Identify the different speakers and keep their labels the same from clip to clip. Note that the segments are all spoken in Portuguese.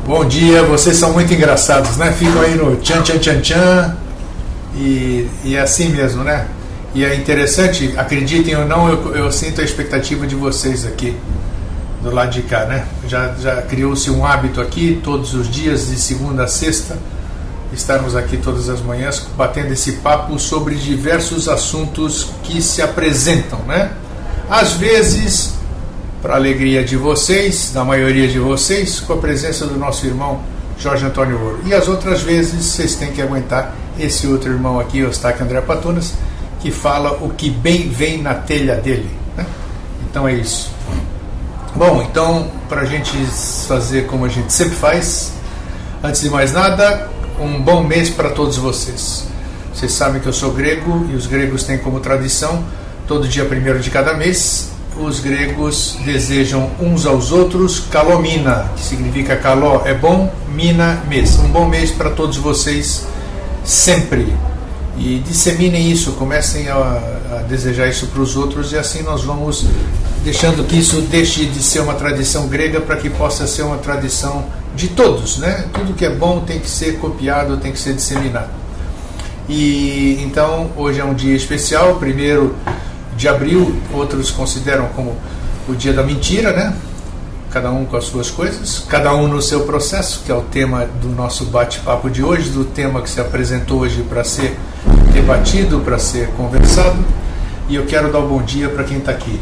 Speaker 1: Bom dia, vocês são muito engraçados, né? Ficam aí no tchan tchan tchan tchan e é assim mesmo, né? E é interessante, acreditem ou não, eu sinto a expectativa de vocês aqui do lado de cá, né? Já criou-se um hábito aqui, todos os dias, de segunda a sexta, estarmos aqui todas as manhãs batendo esse papo sobre diversos assuntos que se apresentam, né? Às vezes, para a alegria de vocês, da maioria de vocês, com a presença do nosso irmão Jorge Antônio Ouro. E as outras vezes, vocês têm que aguentar esse outro irmão aqui, Eustáquio André Patunas, que fala o que bem vem na telha dele, né? Então é isso. Bom, então, para a gente fazer como a gente sempre faz, antes de mais nada, um bom mês para todos vocês. Vocês sabem que eu sou grego e os gregos têm como tradição, todo dia 1º de cada mês, os gregos desejam uns aos outros kalomina, que significa kaló é bom, mina mês. Um bom mês para todos vocês sempre. E disseminem isso, comecem a desejar isso para os outros, e assim nós vamos deixando que isso deixe de ser uma tradição grega para que possa ser uma tradição de todos, né? Tudo que é bom tem que ser copiado, tem que ser disseminado. E então hoje é um dia especial, 1º de abril, outros consideram como o dia da mentira, né? Cada um com as suas coisas, cada um no seu processo, que é o tema do nosso bate-papo de hoje, do tema que se apresentou hoje para ser debatido, para ser conversado. E eu quero dar um bom dia para quem está aqui.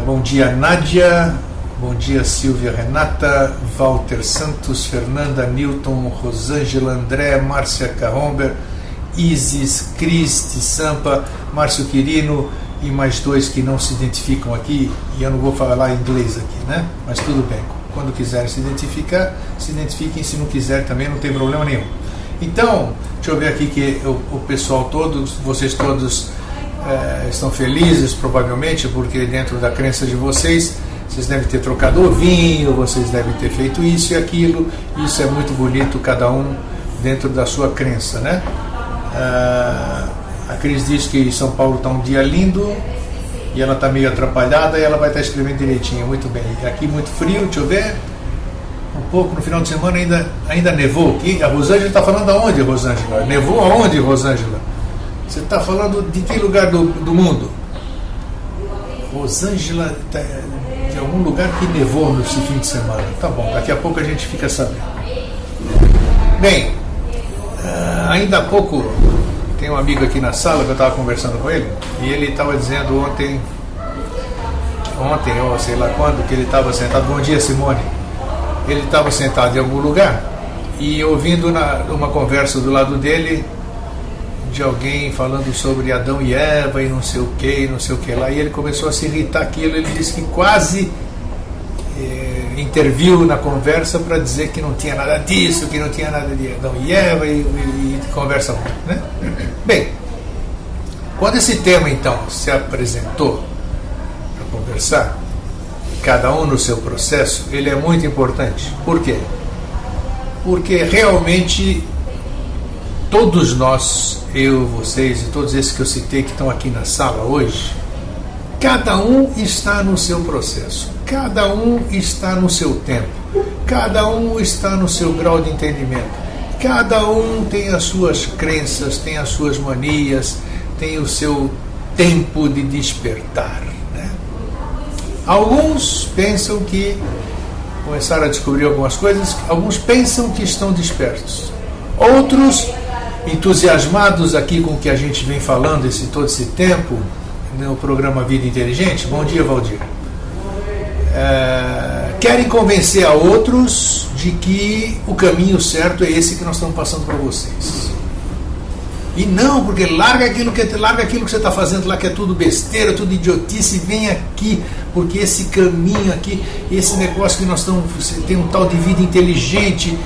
Speaker 1: Bom dia, Nádia. Bom dia, Silvia Renata, Walter Santos, Fernanda Newton, Rosângela André, Márcia Carromber, Isis, Cristi Sampa, Márcio Quirino e mais 2 que não se identificam aqui, e eu não vou falar inglês aqui, né? Mas tudo bem, quando quiserem se identificar, se identifiquem, se não quiser também não tem problema nenhum. Então, deixa eu ver aqui que o pessoal todo, vocês todos estão felizes provavelmente, porque dentro da crença de vocês devem ter trocado ovinho, vocês devem ter feito isso e aquilo, isso é muito bonito, cada um dentro da sua crença, né? A Cris diz que São Paulo está um dia lindo e ela está meio atrapalhada e ela vai estar escrevendo direitinho, muito bem. Aqui muito frio, deixa eu ver, um pouco no final de semana ainda nevou aqui. A Rosângela está falando aonde, Rosângela? Nevou aonde, Rosângela? Você está falando de que lugar do mundo? Rosângela está de algum lugar que nevou nesse fim de semana. Tá bom, daqui a pouco a gente fica sabendo. Bem, ainda há pouco tem um amigo aqui na sala que eu estava conversando com ele, e ele estava dizendo ontem ou sei lá quando, que ele estava sentado. Bom dia, Simone. Ele estava sentado em algum lugar e ouvindo uma conversa do lado dele de alguém falando sobre Adão e Eva e não sei o que lá, e ele começou a se irritar aquilo. Ele disse que quase interviu na conversa para dizer que não tinha nada disso, que não tinha nada de Adão e Eva e conversa muito, né? Bem, quando esse tema então se apresentou para conversar, cada um no seu processo, ele é muito importante. Por quê? Porque realmente todos nós, eu, vocês e todos esses que eu citei que estão aqui na sala hoje, cada um está no seu processo, cada um está no seu tempo, cada um está no seu grau de entendimento, cada um tem as suas crenças, tem as suas manias, tem o seu tempo de despertar, né? Alguns pensam que começaram a descobrir algumas coisas, alguns pensam que estão despertos, outros entusiasmados aqui com o que a gente vem falando todo esse tempo no programa Vida Inteligente. Bom dia, Valdir. Querem convencer a outros de que o caminho certo é esse que nós estamos passando para vocês. E não, porque larga aquilo que você está fazendo lá, que é tudo besteira, tudo idiotice, e vem aqui, porque esse caminho aqui, esse negócio que nós estamos, tem um tal de vida inteligente,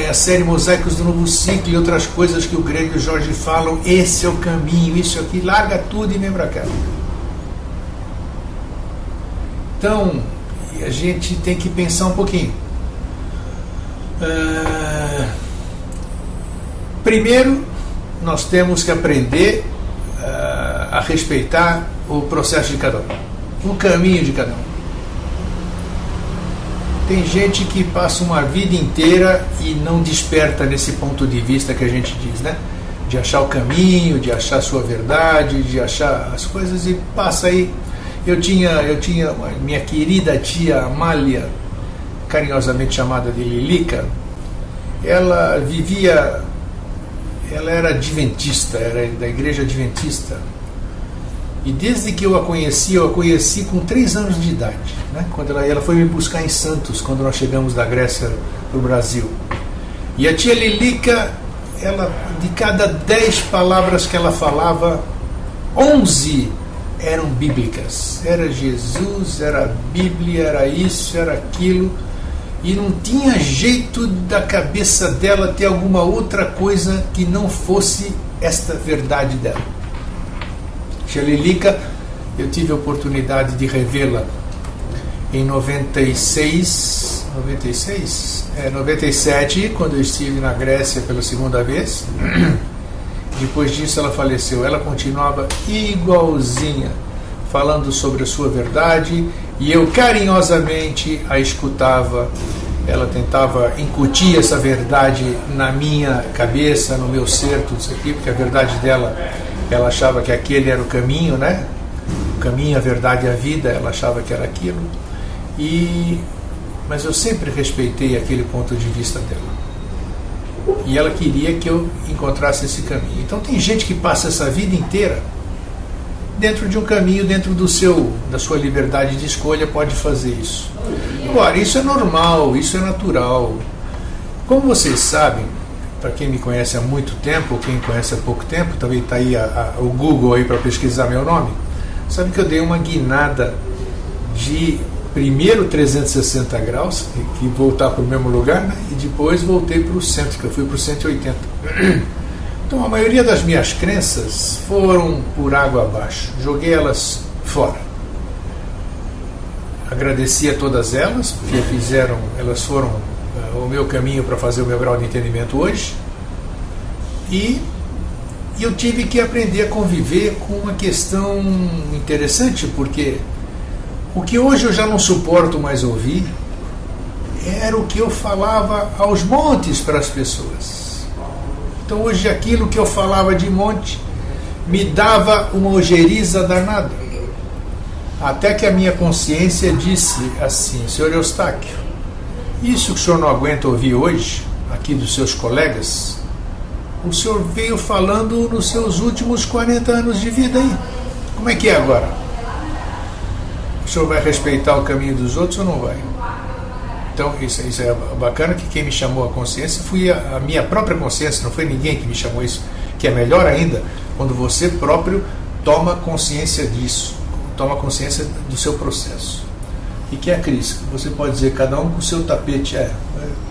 Speaker 1: a série Mosaicos do Novo Ciclo e outras coisas que o Greg e o Jorge falam, esse é o caminho, isso aqui, larga tudo e vem para cá. Então, a gente tem que pensar um pouquinho. Primeiro, nós temos que aprender a respeitar o processo de cada um, o caminho de cada um. Tem gente que passa uma vida inteira e não desperta nesse ponto de vista que a gente diz, né? De achar o caminho, de achar a sua verdade, de achar as coisas e passa aí. Eu tinha minha querida tia Amália, carinhosamente chamada de Lilica, ela era adventista, era da igreja adventista. E desde que eu a conheci com 3 anos de idade, né? Quando ela foi me buscar em Santos, quando nós chegamos da Grécia para o Brasil. E a tia Lilica, de cada 10 palavras que ela falava, 11 eram bíblicas. Era Jesus, era a Bíblia, era isso, era aquilo. E não tinha jeito da cabeça dela ter alguma outra coisa que não fosse esta verdade dela. Tia Lilica, eu tive a oportunidade de revê-la em 97, quando eu estive na Grécia pela segunda vez. Depois disso ela faleceu. Ela continuava igualzinha, falando sobre a sua verdade, e eu carinhosamente a escutava. Ela tentava incutir essa verdade na minha cabeça, no meu ser, tudo isso aqui, porque a verdade dela, ela achava que aquele era o caminho, né? O caminho, a verdade e a vida, ela achava que era aquilo. Mas eu sempre respeitei aquele ponto de vista dela. E ela queria que eu encontrasse esse caminho. Então tem gente que passa essa vida inteira dentro de um caminho, dentro da sua liberdade de escolha, pode fazer isso. Agora, isso é normal, isso é natural. Como vocês sabem, para quem me conhece há muito tempo, ou quem conhece há pouco tempo, também está aí o Google aí para pesquisar meu nome, sabe que eu dei uma guinada de primeiro 360 graus, que voltar para o mesmo lugar, né? E depois voltei para o centro, que eu fui para o 180. Então a maioria das minhas crenças foram por água abaixo, joguei elas fora. Agradeci a todas elas, porque elas foram o meu caminho para fazer o meu grau de entendimento hoje. E eu tive que aprender a conviver com uma questão interessante, porque o que hoje eu já não suporto mais ouvir era o que eu falava aos montes para as pessoas. Então hoje aquilo que eu falava de monte me dava uma ojeriza danada. Até que a minha consciência disse assim: Senhor Eustáquio, isso que o senhor não aguenta ouvir hoje, aqui dos seus colegas, o senhor veio falando nos seus últimos 40 anos de vida aí. Como é que é agora? O senhor vai respeitar o caminho dos outros ou não vai? Então isso é bacana, que quem me chamou a consciência foi a minha própria consciência, não foi ninguém que me chamou isso, que é melhor ainda quando você próprio toma consciência disso, toma consciência do seu processo. E que é a crise? Você pode dizer, cada um com o seu tapete.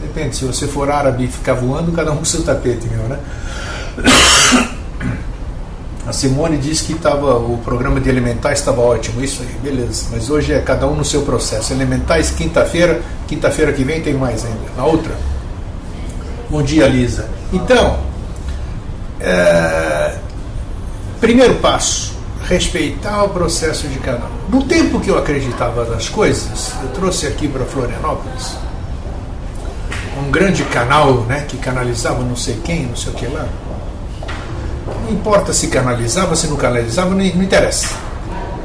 Speaker 1: Depende, se você for árabe e ficar voando, cada um com o seu tapete, né? A Simone disse que o programa de elementais estava ótimo, isso aí, beleza. Mas hoje é cada um no seu processo. Elementais, quinta-feira que vem tem mais ainda. Na outra. Bom dia, Lisa. Então, primeiro passo, respeitar o processo de cada um. No tempo que eu acreditava nas coisas, eu trouxe aqui para Florianópolis um grande canal, né, que canalizava não sei quem, não sei o que lá. Não importa se canalizava, se não canalizava, não interessa.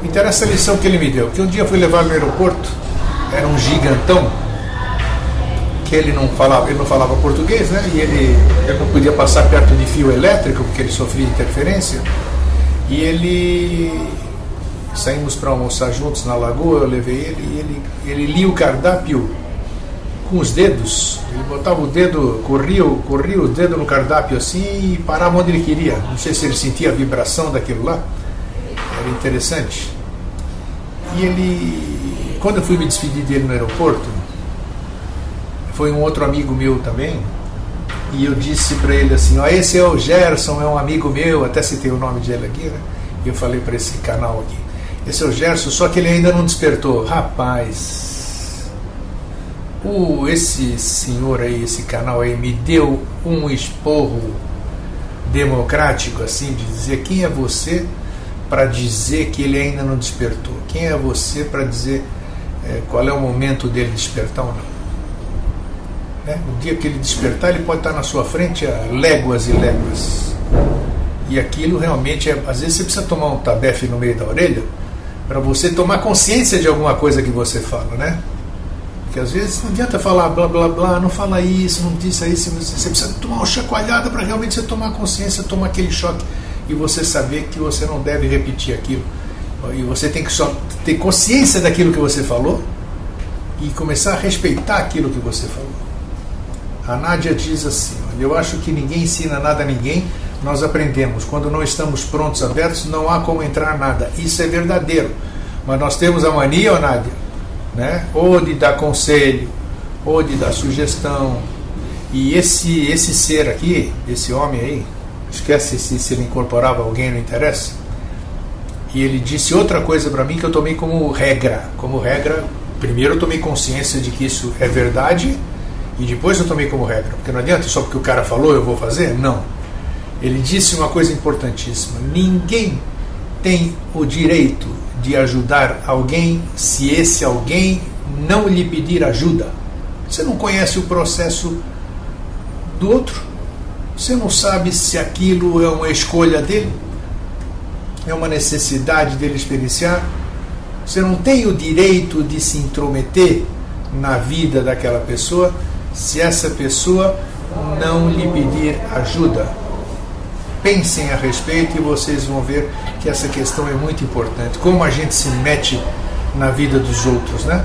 Speaker 1: Interessa a lição que ele me deu. Que um dia eu fui levar no aeroporto, era um gigantão, que ele não falava português, né? E ele não podia passar perto de fio elétrico, porque ele sofria interferência. E saímos para almoçar juntos na lagoa, eu levei ele, e ele lia o cardápio com os dedos. Ele botava o dedo, corria o dedo no cardápio assim e parava onde ele queria. Não sei se ele sentia a vibração daquilo lá. Era interessante. E quando eu fui me despedir dele no aeroporto, foi um outro amigo meu também, e eu disse para ele assim: esse é o Gerson, é um amigo meu, até citei o nome dele aqui, né? E eu falei para esse canal aqui: esse é o Gerson, só que ele ainda não despertou. Rapaz, esse senhor aí, esse canal aí, me deu um esporro democrático, assim, de dizer: quem é você para dizer que ele ainda não despertou? Quem é você para dizer qual é o momento dele despertar ou não? né? No dia que ele despertar, ele pode estar na sua frente a léguas e léguas. E aquilo realmente, às vezes você precisa tomar um tabefe no meio da orelha para você tomar consciência de alguma coisa que você fala, né? Porque às vezes não adianta falar blá blá blá, não fala isso, não disse isso, você precisa tomar uma chacoalhada para realmente você tomar consciência, tomar aquele choque e você saber que você não deve repetir aquilo. E você tem que só ter consciência daquilo que você falou e começar a respeitar aquilo que você falou. A Nádia diz assim: olha, eu acho que ninguém ensina nada a ninguém, nós aprendemos. Quando não estamos prontos, abertos, não há como entrar nada. Isso é verdadeiro. Mas nós temos a mania, Nádia, né? Ou de dar conselho, ou de dar sugestão. E esse ser aqui, esse homem aí, esquece se ele incorporava alguém, não interessa. E ele disse outra coisa para mim que eu tomei como regra. Como regra, primeiro eu tomei consciência de que isso é verdade e depois eu tomei como regra. Porque não adianta só porque o cara falou eu vou fazer. Não. Ele disse uma coisa importantíssima: ninguém tem o direito de ajudar alguém se esse alguém não lhe pedir ajuda. Você não conhece o processo do outro. Você não sabe se aquilo é uma escolha dele, é uma necessidade dele experienciar. Você não tem o direito de se intrometer na vida daquela pessoa se essa pessoa não lhe pedir ajuda. Pensem a respeito e vocês vão ver que essa questão é muito importante. Como a gente se mete na vida dos outros, né?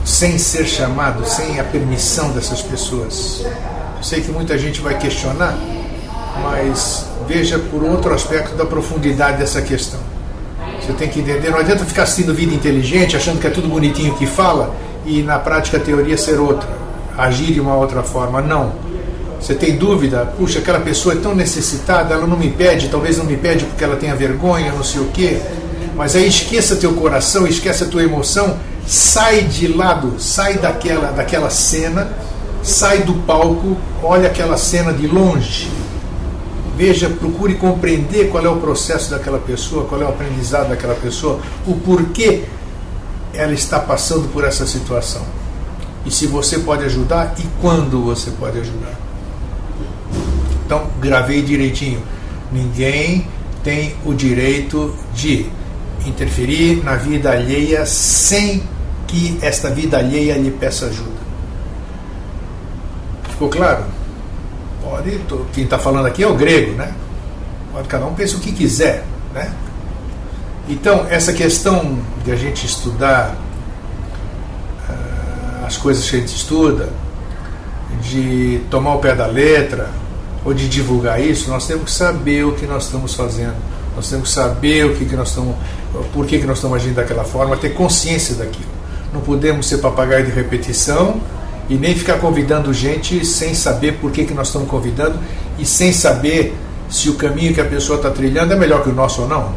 Speaker 1: Sem ser chamado, sem a permissão dessas pessoas. Eu sei que muita gente vai questionar, mas veja por outro aspecto da profundidade dessa questão. Você tem que entender, não adianta ficar assistindo Vida Inteligente, achando que é tudo bonitinho que fala, e na prática a teoria ser outra, agir de uma outra forma. Não. Você tem dúvida, puxa, aquela pessoa é tão necessitada, ela não me pede, talvez não me pede porque ela tenha vergonha, não sei o quê. Mas aí esqueça teu coração, esqueça a tua emoção, sai de lado, sai daquela cena, sai do palco, olha aquela cena de longe. Veja, procure compreender qual é o processo daquela pessoa, qual é o aprendizado daquela pessoa, o porquê ela está passando por essa situação. E se você pode ajudar e quando você pode ajudar. Então, gravei direitinho. Ninguém tem o direito de interferir na vida alheia sem que esta vida alheia lhe peça ajuda. Ficou claro? Pode, quem está falando aqui é o grego, né? Pode, cada um pensa o que quiser, né? Então, essa questão de a gente estudar as coisas que a gente estuda, de tomar o pé da letra, ou de divulgar isso, nós temos que saber o que nós estamos fazendo. Nós temos que saber por que nós estamos agindo daquela forma, ter consciência daquilo. Não podemos ser papagaio de repetição e nem ficar convidando gente sem saber por que nós estamos convidando e sem saber se o caminho que a pessoa está trilhando é melhor que o nosso ou não,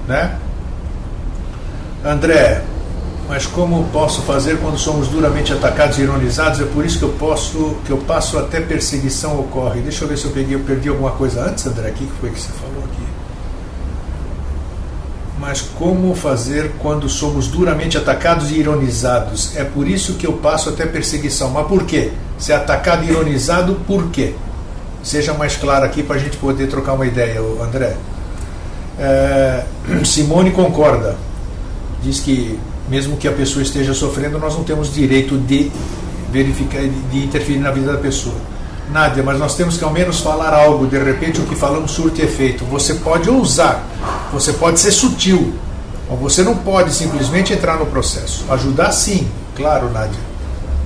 Speaker 1: né? André, mas como posso fazer quando somos duramente atacados e ironizados? É por isso que eu passo até perseguição ocorre. Deixa eu ver se eu perdi alguma coisa antes, André. O que foi que você falou aqui? Mas como fazer quando somos duramente atacados e ironizados? É por isso que eu passo até perseguição. Mas por quê? Se é atacado e ironizado, por quê? Seja mais claro aqui para a gente poder trocar uma ideia, André. Simone concorda. Diz que mesmo que a pessoa esteja sofrendo, nós não temos direito de verificar, de interferir na vida da pessoa. Nádia, mas nós temos que ao menos falar algo, de repente o que falamos surte efeito. Você pode ousar, você pode ser sutil, mas você não pode simplesmente entrar no processo. Ajudar sim, claro, Nádia.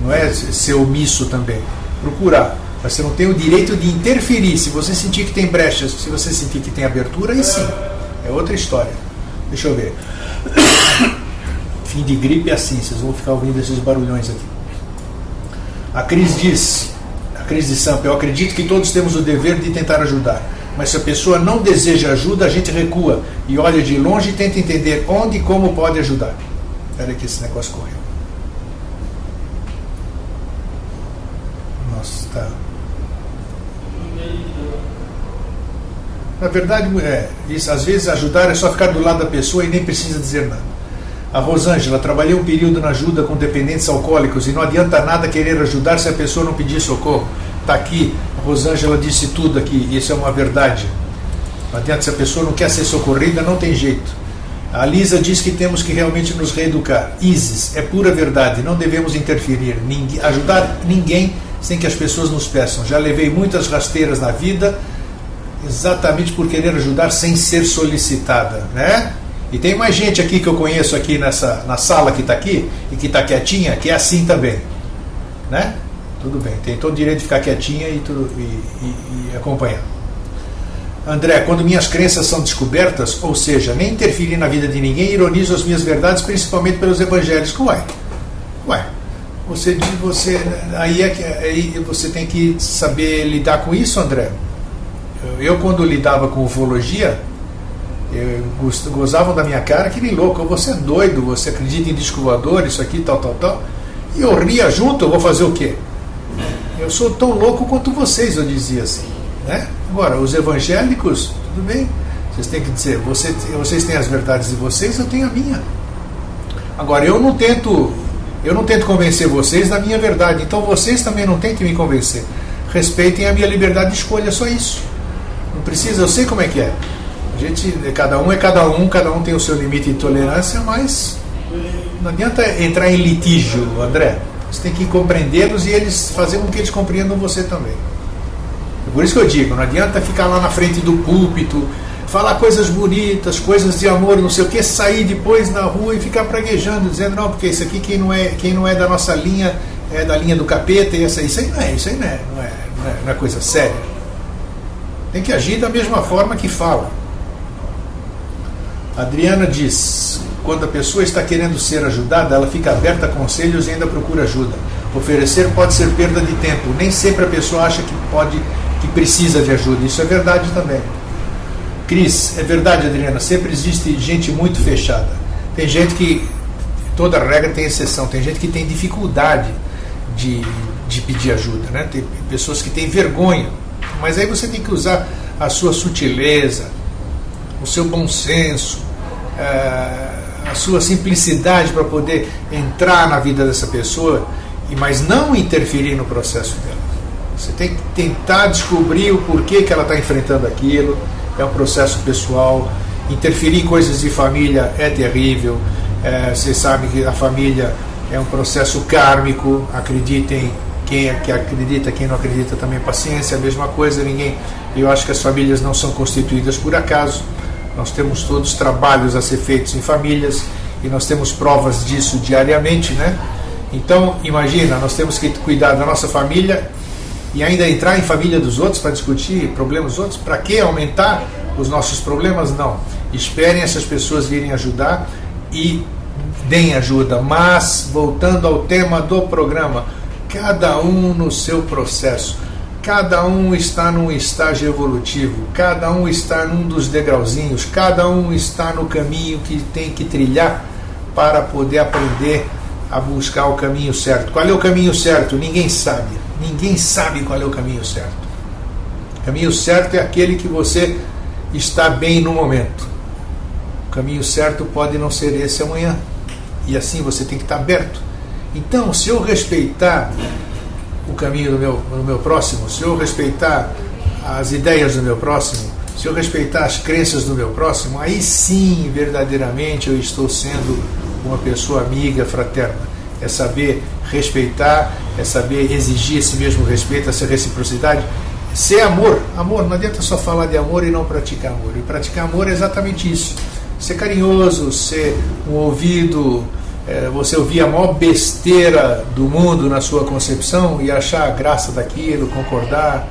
Speaker 1: Não é ser omisso também. Procurar, mas você não tem o direito de interferir. Se você sentir que tem brechas, se você sentir que tem abertura, aí sim, é outra história. Deixa eu ver. Fim de gripe é assim, vocês vão ficar ouvindo esses barulhões aqui. A Cris diz, a Cris de Sampa, eu acredito que todos temos o dever de tentar ajudar, mas se a pessoa não deseja ajuda, a gente recua e olha de longe e tenta entender onde e como pode ajudar. Espera que esse negócio correu. Nossa, tá. Na verdade, isso, às vezes ajudar é só ficar do lado da pessoa e nem precisa dizer nada. A Rosângela, trabalhei um período na ajuda com dependentes alcoólicos e não adianta nada querer ajudar se a pessoa não pedir socorro. Está aqui, a Rosângela disse tudo aqui, isso é uma verdade. Não adianta, se a pessoa não quer ser socorrida, não tem jeito. A Lisa diz que temos que realmente nos reeducar. Isis, é pura verdade, não devemos interferir, ajudar ninguém sem que as pessoas nos peçam. Já levei muitas rasteiras na vida, exatamente por querer ajudar sem ser solicitada, né? E tem mais gente aqui que eu conheço aqui na sala que está aqui, e que está quietinha, que é assim também, né? Tudo bem, tem todo o direito de ficar quietinha e acompanhar. André, quando minhas crenças são descobertas, ou seja, nem interferir na vida de ninguém, ironizo as minhas verdades, principalmente pelos evangélicos. Ué, você tem que saber lidar com isso, André. Eu quando lidava com ufologia, gozavam da minha cara, que nem louco, você é doido, você acredita em disco voador, isso aqui, tal. E eu ria junto, eu vou fazer o quê? Eu sou tão louco quanto vocês, eu dizia assim, né? Agora, os evangélicos, tudo bem, vocês têm que dizer, vocês têm as verdades de vocês, eu tenho a minha. Agora, eu não tento convencer vocês da minha verdade, então vocês também não tentem me convencer. Respeitem a minha liberdade de escolha, só isso. Não precisa, eu sei como é que é. Cada um tem o seu limite de tolerância, mas não adianta entrar em litígio, André. Você tem que compreendê-los e eles fazer com que eles compreendam você também. É por isso que eu digo, não adianta ficar lá na frente do púlpito, falar coisas bonitas, coisas de amor, não sei o que, sair depois na rua e ficar praguejando, dizendo, não, porque isso aqui quem não é da nossa linha é da linha do capeta, e isso aí não é coisa séria. Tem que agir da mesma forma que fala. A Adriana diz, quando a pessoa está querendo ser ajudada, ela fica aberta a conselhos e ainda procura ajuda. Oferecer pode ser perda de tempo, nem sempre a pessoa acha que precisa de ajuda, isso é verdade também. Cris, é verdade, Adriana, sempre existe gente muito fechada. Tem gente que, toda regra tem exceção, tem gente que tem dificuldade de pedir ajuda, né? Tem pessoas que têm vergonha, mas aí você tem que usar a sua sutileza, o seu bom senso, a sua simplicidade para poder entrar na vida dessa pessoa, mas não interferir no processo dela. Você tem que tentar descobrir o porquê que ela está enfrentando aquilo, é um processo pessoal. Interferir em coisas de família é terrível. Vocês sabem que a família é um processo kármico, acreditem, quem acredita, quem não acredita também, paciência, a mesma coisa. Eu acho que as famílias não são constituídas por acaso. Nós temos todos trabalhos a ser feitos em famílias e nós temos provas disso diariamente, né? Então, imagina, nós temos que cuidar da nossa família e ainda entrar em família dos outros para discutir problemas dos outros. Para que aumentar os nossos problemas? Não. Esperem essas pessoas virem ajudar e deem ajuda. Mas, voltando ao tema do programa, cada um no seu processo. Cada um está num estágio evolutivo, cada um está num dos degrauzinhos, cada um está no caminho que tem que trilhar para poder aprender a buscar o caminho certo. Qual é o caminho certo? Ninguém sabe. Ninguém sabe qual é o caminho certo. O caminho certo é aquele que você está bem no momento. O caminho certo pode não ser esse amanhã. E assim você tem que estar aberto. Então, se eu respeitar o caminho do meu próximo, se eu respeitar as ideias do meu próximo, se eu respeitar as crenças do meu próximo, aí sim, verdadeiramente, eu estou sendo uma pessoa amiga, fraterna. É saber respeitar, é saber exigir esse mesmo respeito, essa reciprocidade, ser amor. Amor, não adianta só falar de amor e não praticar amor. E praticar amor é exatamente isso. Ser carinhoso, ser um ouvido, você ouvir a maior besteira do mundo na sua concepção e achar a graça daquilo, concordar,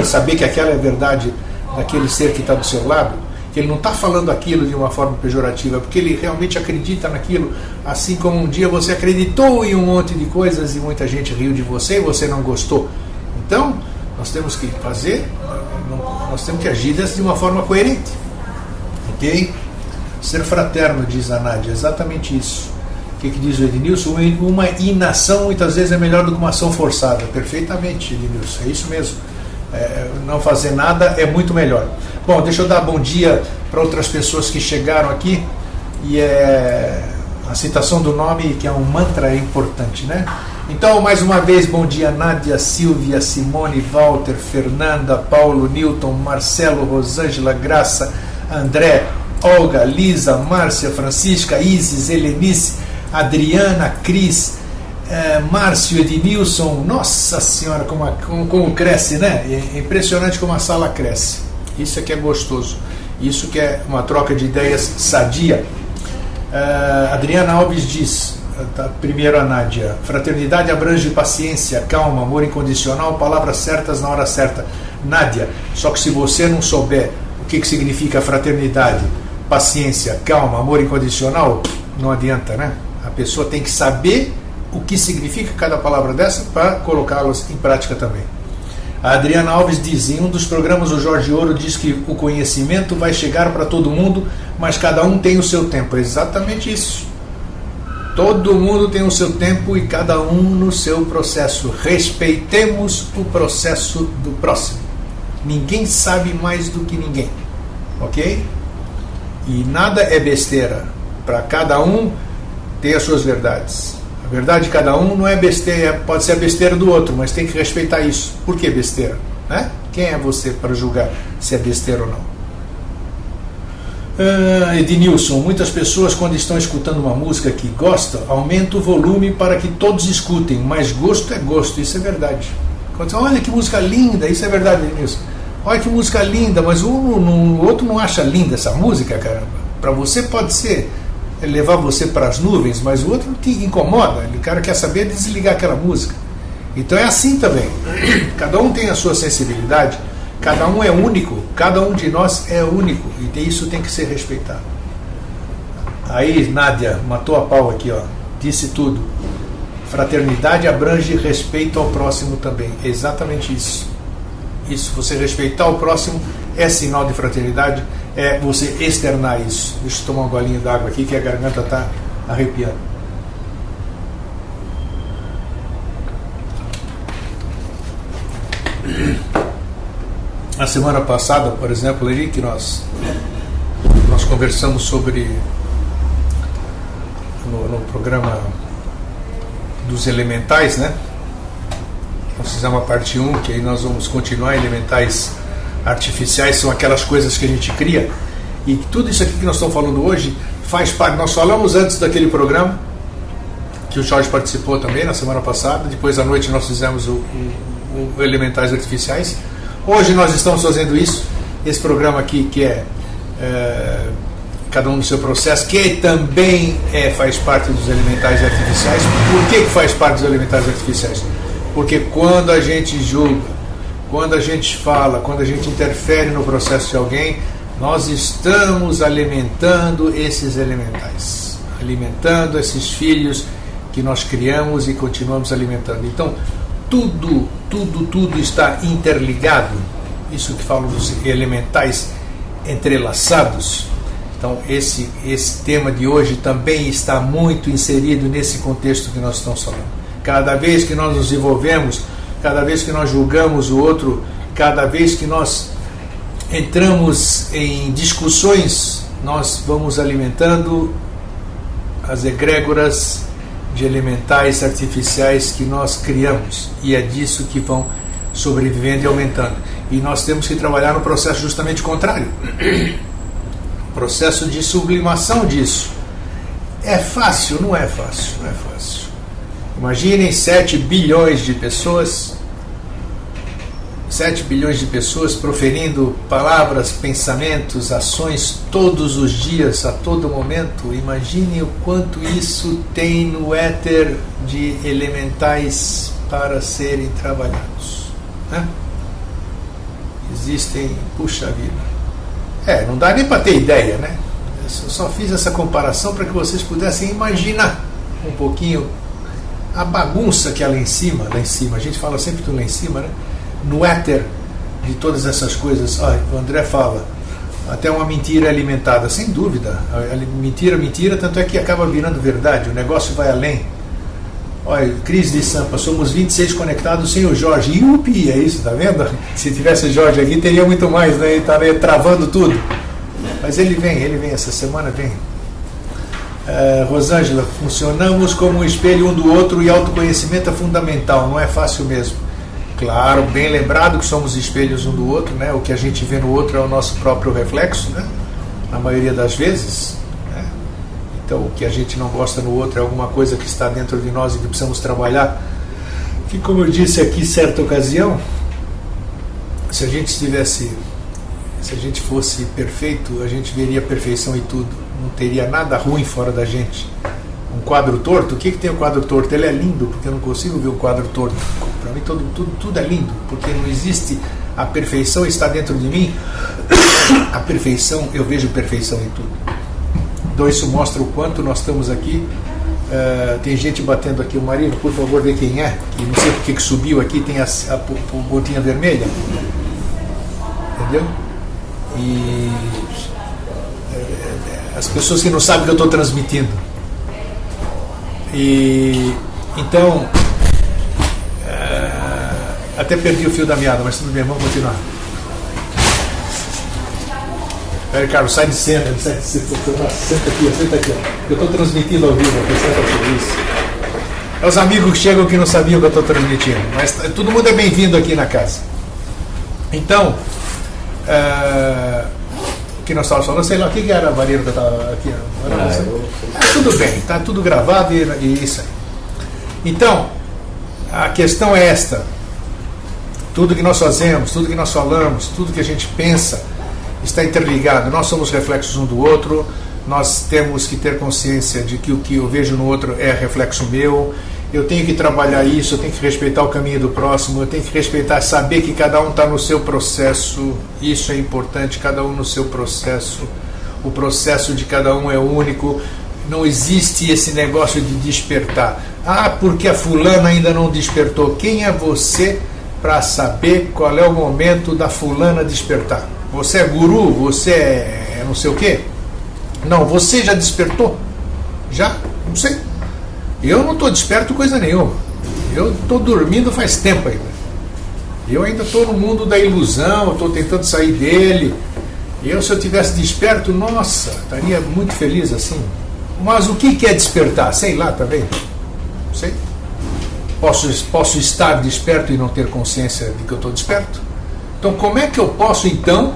Speaker 1: saber que aquela é a verdade daquele ser que está do seu lado, que ele não está falando aquilo de uma forma pejorativa, porque ele realmente acredita naquilo, assim como um dia você acreditou em um monte de coisas e muita gente riu de você e você não gostou. Então, nós temos que nós temos que agir de uma forma coerente, ok? Ser fraterno, diz a Nádia, exatamente isso. O que diz o Ednilson? Uma inação muitas vezes é melhor do que uma ação forçada. Perfeitamente, Ednilson, é isso mesmo. Não fazer nada é muito melhor. Bom, deixa eu dar bom dia para outras pessoas que chegaram aqui E a citação do nome, que é um mantra, é importante, né? Então, mais uma vez, bom dia, Nádia, Silvia, Simone, Walter, Fernanda, Paulo, Newton, Marcelo, Rosângela, Graça, André, Olga, Lisa, Márcia, Francisca, Isis, Helenice, Adriana, Cris, Márcio, Ednilson. Nossa Senhora, como cresce, né? É impressionante como a sala cresce. Isso é que é gostoso. Isso que é uma troca de ideias sadia. Adriana Alves diz, primeiro a Nádia: fraternidade abrange paciência, calma, amor incondicional, palavras certas na hora certa. Nádia, só que se você não souber o que significa fraternidade, paciência, calma, amor incondicional, não adianta, né? A pessoa tem que saber o que significa cada palavra dessa para colocá-las em prática também. A Adriana Alves diz, em um dos programas o Jorge Ouro diz que o conhecimento vai chegar para todo mundo, mas cada um tem o seu tempo. É exatamente isso. Todo mundo tem o seu tempo e cada um no seu processo. Respeitemos o processo do próximo. Ninguém sabe mais do que ninguém. Ok? E nada é besteira. Para cada um ter as suas verdades. A verdade de cada um não é besteira, pode ser a besteira do outro, mas tem que respeitar isso. Por que besteira? Né? Quem é você para julgar se é besteira ou não? Ednilson, muitas pessoas quando estão escutando uma música que gostam, aumentam o volume para que todos escutem, mas gosto é gosto, isso é verdade. Quando você, olha que música linda, isso é verdade, Ednilson. Olha que música linda, mas o outro não acha linda essa música, caramba. Para você pode ser levar você para as nuvens, mas o outro te incomoda, o cara quer saber desligar aquela música. Então é assim também. Cada um tem a sua sensibilidade, cada um é único, cada um de nós é único, e isso tem que ser respeitado. Aí, Nádia, matou a pau aqui, ó, disse tudo. Fraternidade abrange respeito ao próximo também. É exatamente isso. Isso, você respeitar o próximo é sinal de fraternidade, é você externar isso. Deixa eu tomar um golinho d'água aqui que a garganta está arrepiando. Na semana passada, por exemplo, ali que nós conversamos sobre no programa dos elementais, né? Nós fizemos a parte 1, que aí nós vamos continuar. Elementais artificiais são aquelas coisas que a gente cria, e tudo isso aqui que nós estamos falando hoje faz parte. Nós falamos antes daquele programa que o Jorge participou também na semana passada, depois à noite nós fizemos o Elementais Artificiais. Hoje nós estamos fazendo isso, esse programa aqui que é cada um no seu processo, que também faz parte dos Elementais Artificiais. Por que faz parte dos Elementais Artificiais? Porque quando a gente julga, quando a gente fala, quando a gente interfere no processo de alguém, nós estamos alimentando esses elementais, alimentando esses filhos que nós criamos e continuamos alimentando. Então, tudo está interligado. Isso que falo dos elementais entrelaçados. Então, esse tema de hoje também está muito inserido nesse contexto que nós estamos falando. Cada vez que nós nos envolvemos, cada vez que nós julgamos o outro, cada vez que nós entramos em discussões, nós vamos alimentando as egrégoras de elementais artificiais que nós criamos, e é disso que vão sobrevivendo e aumentando. E nós temos que trabalhar no processo justamente contrário, processo de sublimação disso. É fácil? Não é fácil, não é fácil. Imaginem 7 bilhões de pessoas, 7 bilhões de pessoas proferindo palavras, pensamentos, ações todos os dias, a todo momento. Imaginem o quanto isso tem no éter de elementais para serem trabalhados, né? Existem, puxa vida. Não dá nem para ter ideia, né? Eu só fiz essa comparação para que vocês pudessem imaginar um pouquinho a bagunça que é lá em cima, a gente fala sempre do lá em cima, né? No éter de todas essas coisas. O André fala, até uma mentira é alimentada, sem dúvida. Mentira, tanto é que acaba virando verdade, o negócio vai além. Olha, Cris de Sampa, somos 26 conectados sem o Jorge. Yupi, é isso, tá vendo? Se tivesse o Jorge aqui, teria muito mais, né? Ele estaria travando tudo. Mas ele vem, essa semana vem. Rosângela, funcionamos como um espelho um do outro e autoconhecimento é fundamental, não é fácil mesmo. Claro, bem lembrado que somos espelhos um do outro, né? O que a gente vê no outro é o nosso próprio reflexo, né? Na maioria das vezes, né? Então o que a gente não gosta no outro é alguma coisa que está dentro de nós e que precisamos trabalhar. Que, como eu disse aqui em certa ocasião, se a gente fosse perfeito, a gente veria a perfeição em tudo, não teria nada ruim fora da gente. Um quadro torto, o que tem o quadro torto? Ele é lindo, porque eu não consigo ver o quadro torto. Para mim tudo é lindo, porque não existe, a perfeição está dentro de mim. A perfeição, eu vejo perfeição em tudo. Então isso mostra o quanto nós estamos aqui. Tem gente batendo aqui, o marido, por favor, vê quem é, e não sei porque que subiu aqui, tem a botinha vermelha, entendeu? E as pessoas que não sabem o que eu estou transmitindo. E então até perdi o fio da meada, mas tudo bem, vamos continuar. Peraí, Carlos, sai de cena, senta aqui, eu estou transmitindo ao vivo, isso. É os amigos que chegam que não sabiam que eu estou transmitindo, mas todo mundo é bem-vindo aqui na casa. Então, o que nós estávamos falando, sei lá, o que era a vareira que eu estava aqui? Tudo bem, está tudo gravado e isso aí. Então, a questão é esta: tudo que nós fazemos, tudo que nós falamos, tudo que a gente pensa está interligado. Nós somos reflexos um do outro, nós temos que ter consciência de que o que eu vejo no outro é reflexo meu. Eu tenho que trabalhar isso, eu tenho que respeitar o caminho do próximo, eu tenho que respeitar, saber que cada um está no seu processo. Isso é importante, cada um no seu processo. O processo de cada um é único. Não existe esse negócio de despertar. Porque a fulana ainda não despertou. Quem é você para saber qual é o momento da fulana despertar? Você é guru? Você é não sei o quê? Não, você já despertou? Já? Não sei. Eu não estou desperto coisa nenhuma. Eu estou dormindo faz tempo ainda. Eu ainda estou no mundo da ilusão, estou tentando sair dele. Se eu tivesse desperto, nossa, estaria muito feliz assim. Mas o que é despertar? Sei lá também. Não sei. Posso estar desperto e não ter consciência de que eu estou desperto? Então como é que eu posso então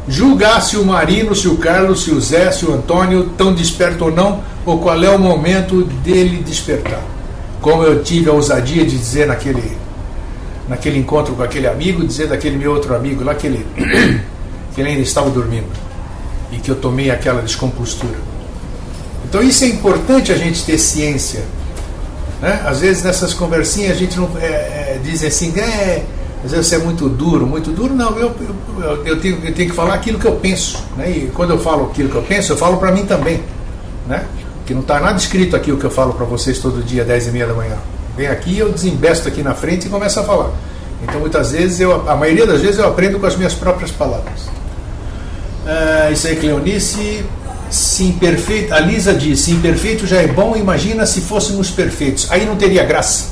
Speaker 1: julgar se o Marino, se o Carlos, se o Zé, se o Antônio estão despertos ou não, ou qual é o momento dele despertar? Como eu tive a ousadia de dizer naquele encontro com aquele amigo, dizer daquele meu outro amigo lá que ele ainda estava dormindo e que eu tomei aquela descompostura. Então isso é importante, a gente ter ciência, né? Às vezes nessas conversinhas a gente não diz assim, às vezes você é muito duro, não, eu tenho que falar aquilo que eu penso, né? E quando eu falo aquilo que eu penso, eu falo para mim também, né? Que não está nada escrito aqui o que eu falo para vocês todo dia, 10h30 da manhã. Vem aqui, eu desembesto aqui na frente e começo a falar. Então muitas vezes, a maioria das vezes eu aprendo com as minhas próprias palavras. Isso aí, Cleonice. Se imperfeito, a Lisa diz, se imperfeito já é bom, imagina se fôssemos perfeitos. Aí não teria graça.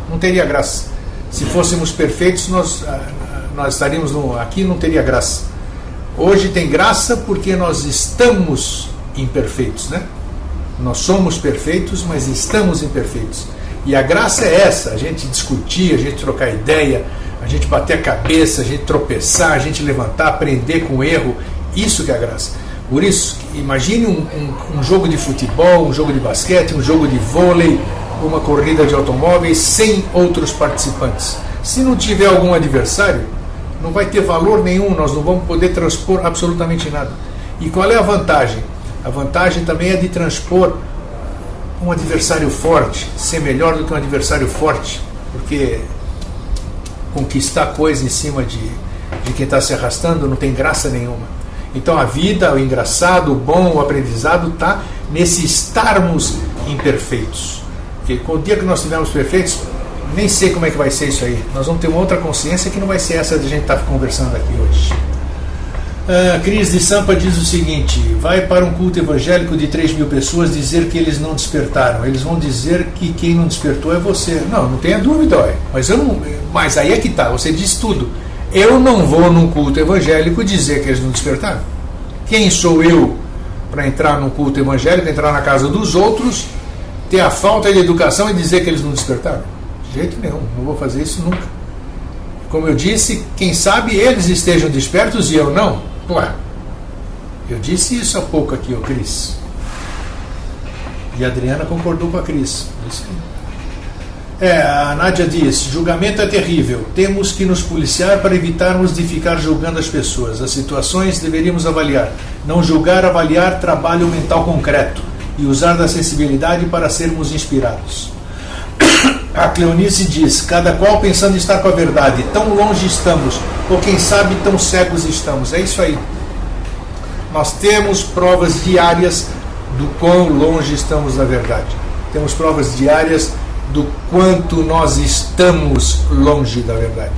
Speaker 1: Não teria graça. Se fôssemos perfeitos, nós estaríamos aqui, não teria graça. Hoje tem graça porque nós estamos imperfeitos, né? Nós somos perfeitos, mas estamos imperfeitos. E a graça é essa, a gente discutir, a gente trocar ideia, a gente bater a cabeça, a gente tropeçar, a gente levantar, aprender com o erro. Isso que é a graça. Por isso, imagine um jogo de futebol, um jogo de basquete, um jogo de vôlei, uma corrida de automóveis sem outros participantes. Se não tiver algum adversário, não vai ter valor nenhum, nós não vamos poder transpor absolutamente nada. E qual é a vantagem? A vantagem também é de transpor um adversário forte, ser melhor do que um adversário forte, porque conquistar coisa em cima de quem está se arrastando não tem graça nenhuma. Então a vida, o engraçado, o bom, o aprendizado está nesse estarmos imperfeitos. Porque com o dia que nós estivermos perfeitos, nem sei como é que vai ser isso aí. Nós vamos ter uma outra consciência que não vai ser essa de a gente estar conversando aqui hoje. Cris de Sampa diz o seguinte: vai para um culto evangélico de 3.000 pessoas dizer que eles não despertaram. Eles vão dizer que quem não despertou é você. Não tenha dúvida, mas aí é que está, você diz tudo. Eu não vou num culto evangélico dizer que eles não despertaram. Quem sou eu para entrar no culto evangélico, entrar na casa dos outros, ter a falta de educação e dizer que eles não despertaram? De jeito nenhum, não vou fazer isso nunca. Como eu disse, quem sabe eles estejam despertos e eu não. Ué, eu disse isso há pouco aqui, Cris. E a Adriana concordou com a Cris. Isso aí. A Nádia diz: julgamento é terrível. Temos que nos policiar para evitarmos de ficar julgando as pessoas. As situações deveríamos avaliar. Não julgar, avaliar trabalho mental concreto. E usar da sensibilidade para sermos inspirados. A Cleonice diz: cada qual pensando estar com a verdade. Tão longe estamos. Ou quem sabe tão cegos estamos. É isso aí. Nós temos provas diárias do quão longe estamos da verdade. Temos provas diárias do quanto nós estamos longe da verdade.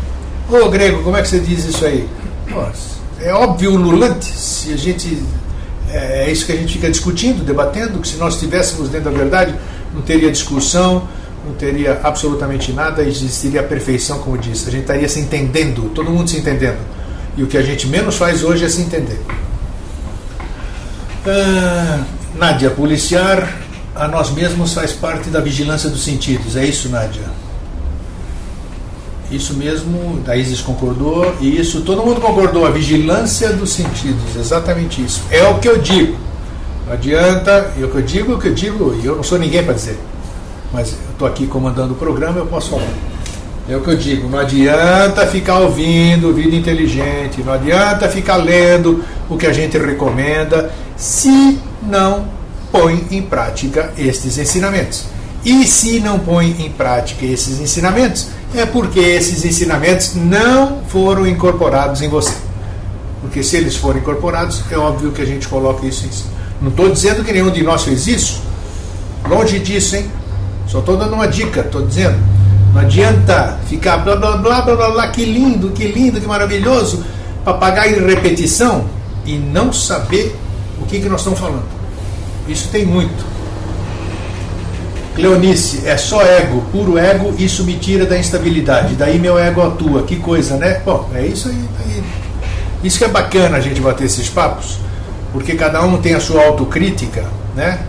Speaker 1: Ô Grego, como é que você diz isso aí? Nossa, é óbvio, ululante. Se a gente é isso que a gente fica discutindo, debatendo, que se nós estivéssemos dentro da verdade, não teria discussão, não teria absolutamente nada, existiria a perfeição, como disse. A gente estaria se entendendo, todo mundo se entendendo. E o que a gente menos faz hoje é se entender. Nádia, policiar a nós mesmos faz parte da vigilância dos sentidos. É isso, Nádia? Isso mesmo, a Isis concordou, e isso todo mundo concordou, a vigilância dos sentidos, exatamente isso. É o que eu digo. Não adianta, o que eu digo, e eu não sou ninguém para dizer, mas eu estou aqui comandando o programa, eu posso falar. É o que eu digo, não adianta ficar ouvindo vídeo inteligente, não adianta ficar lendo o que a gente recomenda, se não põe em prática estes ensinamentos. E se não põe em prática esses ensinamentos, é porque esses ensinamentos não foram incorporados em você. Porque se eles forem incorporados, é óbvio que a gente coloca isso em si. Não estou dizendo que nenhum de nós fez isso, longe disso, hein? Só estou dando uma dica, estou dizendo. Não adianta ficar blá blá blá blá blá blá, que lindo, que maravilhoso, papagaio em repetição e não saber o que nós estamos falando. Isso tem muito. Cleonice, é só ego, puro ego, isso me tira da instabilidade, daí meu ego atua, que coisa, né? Bom, é isso aí. Isso que é bacana a gente bater esses papos, porque cada um tem a sua autocrítica, né?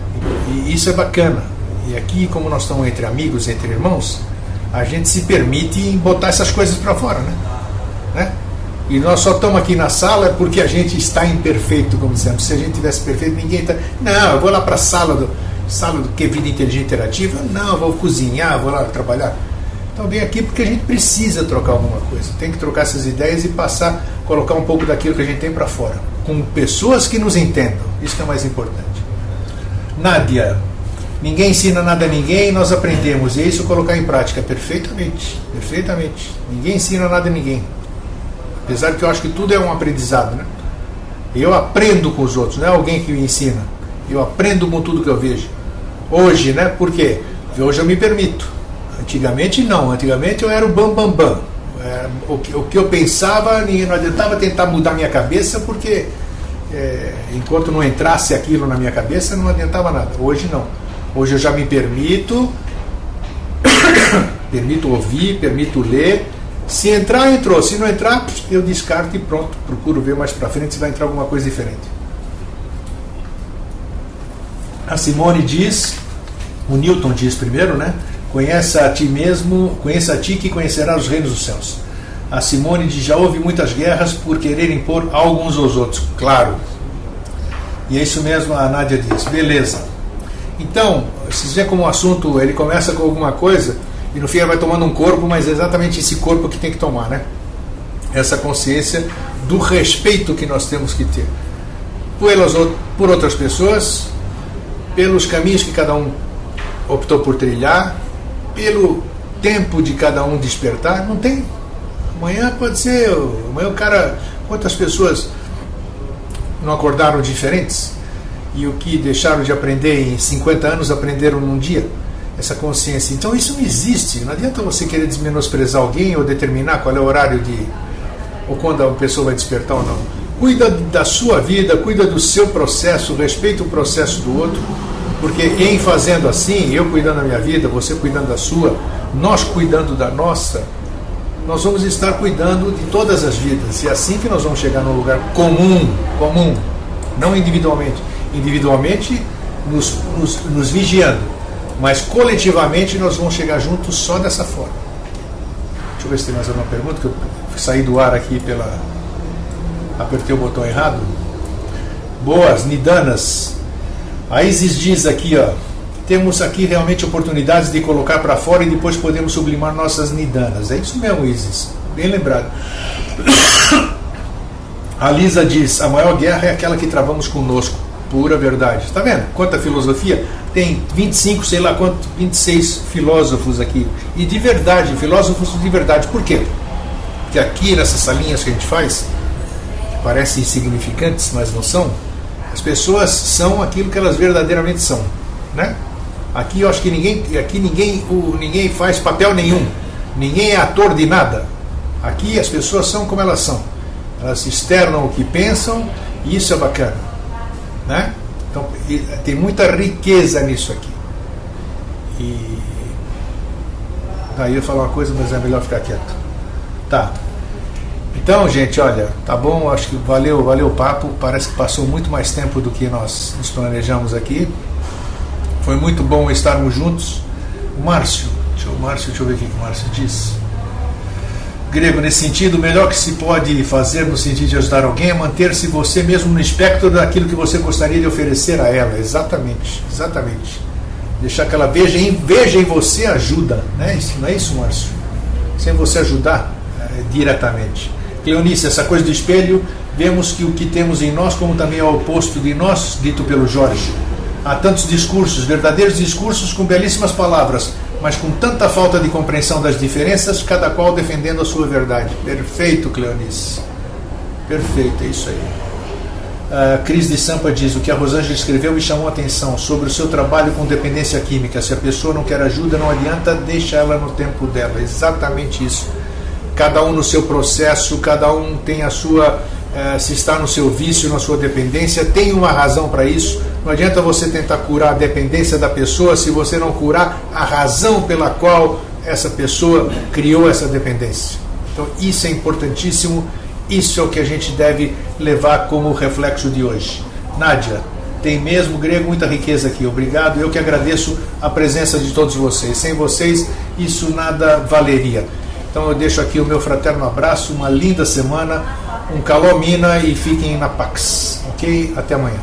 Speaker 1: E isso é bacana. E aqui, como nós estamos entre amigos, entre irmãos, a gente se permite botar essas coisas para fora, né? E nós só estamos aqui na sala porque a gente está imperfeito, como dizemos. Se a gente tivesse perfeito, ninguém está. Não, eu vou lá para a sala do que é vida inteligente interativa. Não, eu vou cozinhar, vou lá trabalhar. Então vem aqui porque a gente precisa trocar alguma coisa. Tem que trocar essas ideias e colocar um pouco daquilo que a gente tem para fora. Com pessoas que nos entendam. Isso que é mais importante. Nádia, ninguém ensina nada a ninguém, nós aprendemos. E é isso colocar em prática. Perfeitamente. Perfeitamente. Ninguém ensina nada a ninguém. Apesar que eu acho que tudo é um aprendizado, né? Eu aprendo com os outros, não é alguém que me ensina. Eu aprendo com tudo que eu vejo. Hoje, né? Por quê? Porque hoje eu me permito. Antigamente não. Antigamente eu era o bam. O que eu pensava, não adiantava tentar mudar minha cabeça, porque enquanto não entrasse aquilo na minha cabeça, não adiantava nada. Hoje não. Hoje eu já me permito, permito ouvir, permito ler. Se entrar, entrou. Se não entrar, eu descarto e pronto. Procuro ver mais pra frente se vai entrar alguma coisa diferente. A Simone diz, o Newton diz primeiro, né? Conheça a ti mesmo, conheça a ti que conhecerás os reinos dos céus. A Simone diz, já houve muitas guerras por querer impor alguns aos outros. Claro. E é isso mesmo, a Nádia diz. Beleza. Então, vocês veem como o assunto, ele começa com alguma coisa e no fim vai tomando um corpo, mas é exatamente esse corpo que tem que tomar, né? Essa consciência do respeito que nós temos que ter por outras pessoas, pelos caminhos que cada um optou por trilhar, pelo tempo de cada um despertar. Não tem. Amanhã pode ser. Amanhã o cara. Quantas pessoas não acordaram diferentes? E o que deixaram de aprender em 50 anos aprenderam num dia? Essa consciência. Então isso não existe. Não adianta você querer desmenosprezar alguém ou determinar qual é o horário ou quando a pessoa vai despertar ou não. Cuida da sua vida, cuida do seu processo, respeita o processo do outro, porque em fazendo assim, eu cuidando da minha vida, você cuidando da sua, nós cuidando da nossa, nós vamos estar cuidando de todas as vidas. E é assim que nós vamos chegar num lugar comum, não individualmente. individualmente nos vigiando, mas coletivamente nós vamos chegar juntos só dessa forma. Deixa eu ver se tem mais alguma pergunta, que eu saí do ar aqui apertei o botão errado. Boas, Nidanas. A Isis diz aqui, ó, temos aqui realmente oportunidades de colocar para fora e depois podemos sublimar nossas Nidanas. É isso mesmo, Isis, bem lembrado. A Lisa diz, a maior guerra é aquela que travamos conosco. Pura verdade. Está vendo? Quanta filosofia? Tem 25, sei lá quanto, 26 filósofos aqui. E de verdade, filósofos de verdade. Por quê? Porque aqui nessas salinhas que a gente faz, que parecem insignificantes, mas não são, as pessoas são aquilo que elas verdadeiramente são, né? Aqui eu acho que ninguém faz papel nenhum. Ninguém é ator de nada. Aqui as pessoas são como elas são. Elas externam o que pensam e isso é bacana, né? Então tem muita riqueza nisso aqui. E aí eu ia falar uma coisa, mas é melhor ficar quieto. Tá. Então, gente, olha, tá bom, acho que valeu o papo. Parece que passou muito mais tempo do que nós nos planejamos aqui. Foi muito bom estarmos juntos. O Márcio, deixa eu ver o que o Márcio diz. Grego, nesse sentido, o melhor que se pode fazer no sentido de ajudar alguém é manter-se você mesmo no espectro daquilo que você gostaria de oferecer a ela. Exatamente, exatamente. Deixar que ela veja em você ajuda, né? Não é isso, Márcio? Sem você ajudar diretamente. Cleonice, essa coisa do espelho, vemos que o que temos em nós, como também é o oposto de nós, dito pelo Jorge. Há tantos discursos, verdadeiros discursos com belíssimas palavras, mas com tanta falta de compreensão das diferenças, cada qual defendendo a sua verdade. Perfeito, Cleonice. Perfeito, é isso aí. Cris de Sampa diz, o que a Rosângela escreveu me chamou a atenção sobre o seu trabalho com dependência química. Se a pessoa não quer ajuda, não adianta, deixa ela no tempo dela. Exatamente isso. Cada um no seu processo, cada um tem a sua... se está no seu vício, na sua dependência, tem uma razão para isso. Não adianta você tentar curar a dependência da pessoa se você não curar a razão pela qual essa pessoa criou essa dependência. Então isso é importantíssimo, isso é o que a gente deve levar como reflexo de hoje. Nádia, tem mesmo, Grego, muita riqueza aqui, obrigado, eu que agradeço a presença de todos vocês. Sem vocês isso nada valeria. Então eu deixo aqui o meu fraterno abraço, uma linda semana, um calor mina e fiquem na Pax, ok? Até amanhã.